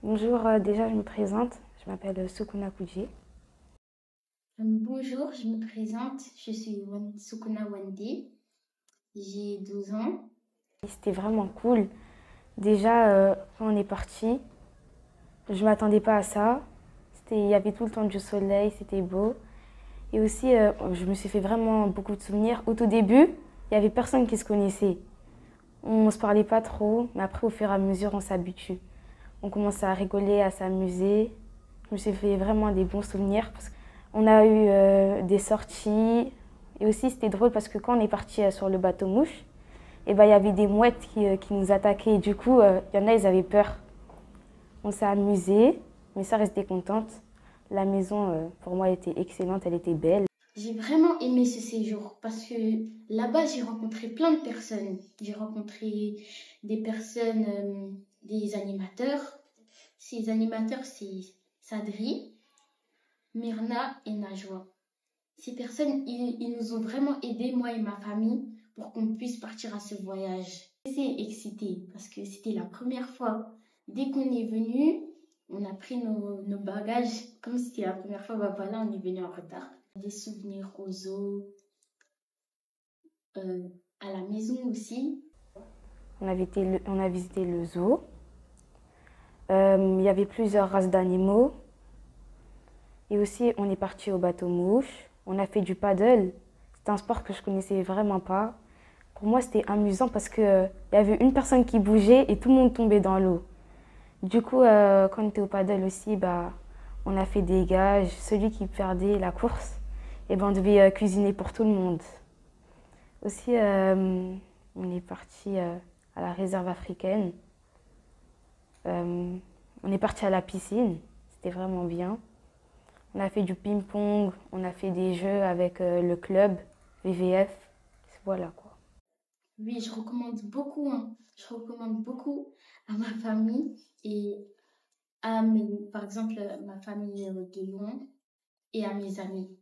Bonjour, déjà je me présente, je m'appelle Sukuna Kuji. Bonjour, je me présente, je suis Sukuna Wendy, j'ai 12 ans. C'était vraiment cool. Déjà, quand on est parti, je m'attendais pas à ça. Il y avait tout le temps du soleil, c'était beau. Et aussi, je me suis fait vraiment beaucoup de souvenirs. Au tout début, il y avait personne qui se connaissait. On se parlait pas trop, mais après, au fur et à mesure, on s'habitue. On commence à rigoler, à s'amuser. Je me suis fait vraiment des bons souvenirs parce qu'on a eu des sorties. Et aussi, c'était drôle parce que quand on est parti sur le bateau mouche, et ben, il y avait des mouettes qui nous attaquaient. Et du coup, il y en a, ils avaient peur. On s'est amusé, mais ça restait contente. La maison, pour moi, elle était excellente, elle était belle. J'ai vraiment aimé ce séjour parce que là-bas, j'ai rencontré plein de personnes. J'ai rencontré des personnes, des animateurs. Ces animateurs, c'est Sadri, Myrna et Najwa. Ces personnes, ils nous ont vraiment aidés, moi et ma famille, pour qu'on puisse partir à ce voyage. J'étais excitée parce que c'était la première fois. Dès qu'on est venu, on a pris nos bagages comme si c'était la première fois. Bah voilà, on est venu en retard. Des souvenirs au zoo, euh, à la maison aussi. On a visité le zoo. Il y avait plusieurs races d'animaux. Et aussi, on est parti au bateau mouche. On a fait du paddle. C'est un sport que je connaissais vraiment pas. Pour moi, c'était amusant parce que il y avait une personne qui bougeait et tout le monde tombait dans l'eau. Du coup, quand on était au paddle aussi, bah, on a fait des gages. Celui qui perdait la course, et ben, on devait cuisiner pour tout le monde. Aussi, on est parti à la réserve africaine. Euh, on est parti à la piscine. C'était vraiment bien. On a fait du ping-pong. On a fait des jeux avec le club VVF. Voilà quoi. Oui, je recommande beaucoup, hein. Je recommande beaucoup à ma famille et par exemple, ma famille de Lyon et à mes amis.